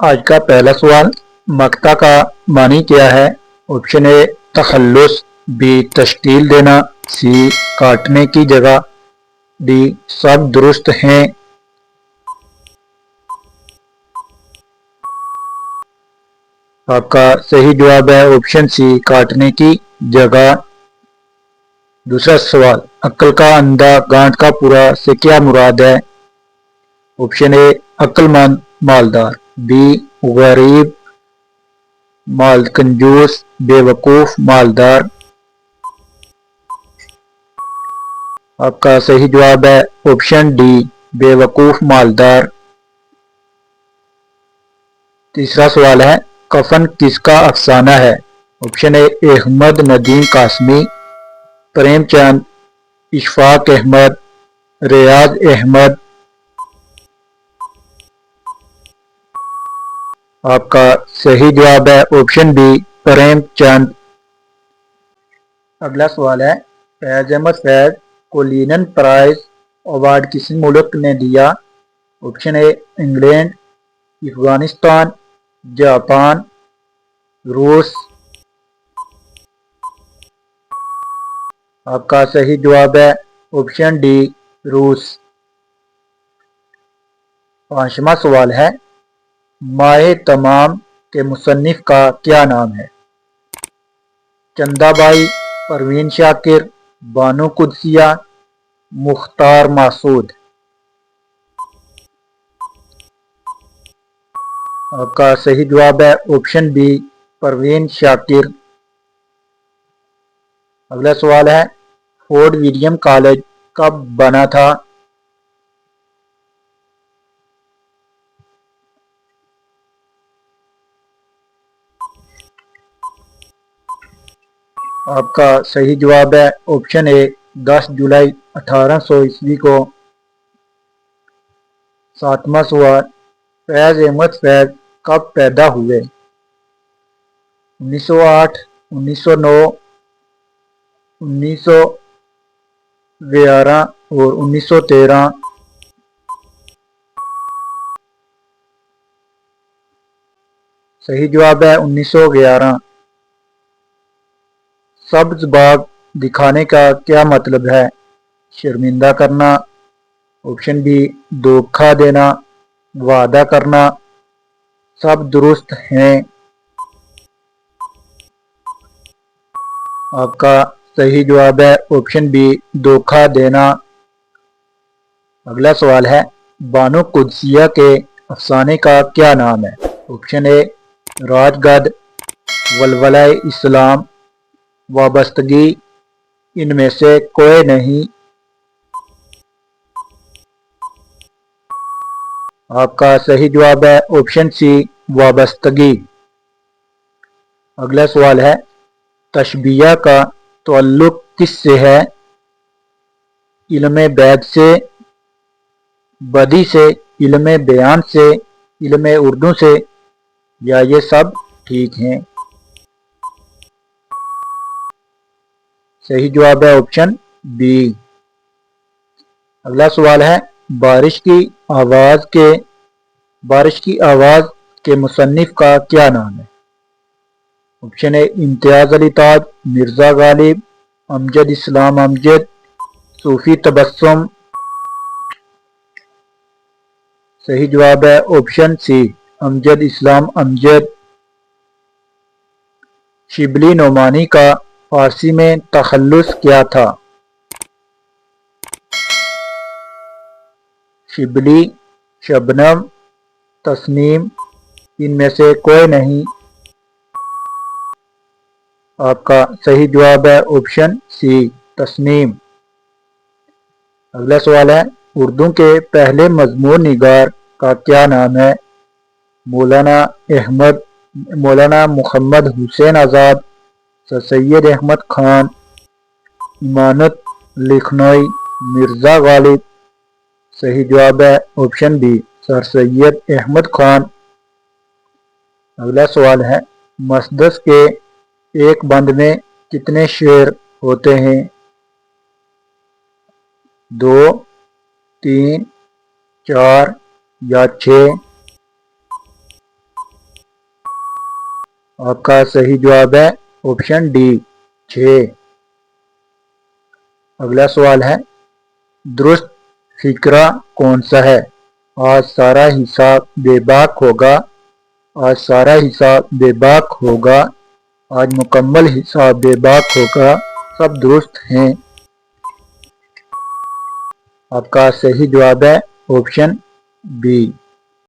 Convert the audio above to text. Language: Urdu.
آج کا پہلا سوال، مقطع کا معنی کیا ہے؟ آپشن اے تخلص، بی تشکیل دینا، سی کاٹنے کی جگہ، ڈی سب درست ہیں۔ آپ کا صحیح جواب ہے آپشن سی کاٹنے کی جگہ۔ دوسرا سوال، عقل کا اندھا گانٹھ کا پورا سے کیا مراد ہے؟ آپشن اے عقل مند مالدار، بی غریب مال کنجوس، بے وقوف مالدار۔ آپ کا صحیح جواب ہے آپشن ڈی بے وقوف مالدار۔ تیسرا سوال ہے، کفن کس کا افسانہ ہے؟ آپشن اے احمد ندیم قاسمی، پریم چند، اشفاق احمد، ریاض احمد۔ آپ کا صحیح جواب ہے آپشن بی پریم چند۔ اگلا سوال ہے، فیض احمد فیض کو لینن پرائز ایوارڈ کس ملک نے دیا؟ آپشن اے انگلینڈ، افغانستان، جاپان، روس۔ آپ کا صحیح جواب ہے آپشن ڈی روس۔ پانچواں سوال ہے، ماہ تمام کے مصنف کا کیا نام ہے؟ چندہ بائی، پروین شاکر، بانو قدسیہ، مختار مسعود۔ آپ کا صحیح جواب ہے آپشن بی پروین شاکر۔ اگلا سوال ہے، فورٹ ولیم کالج کب بنا تھا؟ آپ کا صحیح جواب ہے آپشن اے 10 جولائی 1800 کو۔ ساتواں سوال، فیض احمد فیض کب پیدا ہوئے؟ 1908، 1909، 1911 اور 1913۔ صحیح جواب ہے 1911۔ سبز باغ دکھانے کا کیا مطلب ہے؟ شرمندہ کرنا، آپشن بی دھوکہ دینا، وعدہ کرنا، سب درست ہیں۔ آپ کا صحیح جواب ہے آپشن بی دھوکہ دینا۔ اگلا سوال ہے، بانو قدسیہ کے افسانے کا کیا نام ہے؟ آپشن اے راج گدھ، ولولہ اسلام، وابستگی، ان میں سے کوئی نہیں۔ آپ کا صحیح جواب ہے آپشن سی وابستگی۔ اگلا سوال ہے، تشبیہ کا تعلق کس سے ہے؟ علم بیت سے، بدیع سے، علم بیان سے، علم اردو سے، یا یہ سب ٹھیک ہیں؟ صحیح جواب ہے آپشن بی۔ اگلا سوال ہے، بارش کی آواز کے مصنف کا کیا نام ہے؟ آپشن اے امتیاز علی تاج، مرزا غالب، امجد اسلام امجد، صوفی تبسم۔ صحیح جواب ہے آپشن سی امجد اسلام امجد۔ شبلی نعمانی کا فارسی میں تخلص کیا تھا؟ شبلی، شبنم، تسنیم، ان میں سے کوئی نہیں۔ آپ کا صحیح جواب ہے آپشن سی تسنیم۔ اگلا سوال ہے، اردو کے پہلے مضمون نگار کا کیا نام ہے؟ مولانا محمد حسین آزاد، سر سید احمد خان، امانت لکھنوئی، مرزا غالب۔ صحیح جواب ہے آپشن بی سر سید احمد خان۔ اگلا سوال ہے، مسدس کے ایک بند میں کتنے شعر ہوتے ہیں؟ 2، 3، 4 یا 6؟ آپ کا صحیح جواب ہے آپشن ڈی 6۔ اگلا سوال ہے درست فقرہ کون سا ہے؟ آج سارا حساب بے باک ہوگا، آج سارا حساب بے باک ہوگا، آج مکمل حساب بے باک ہوگا، سب درست ہیں۔ آپ کا صحیح جواب ہے آپشن بی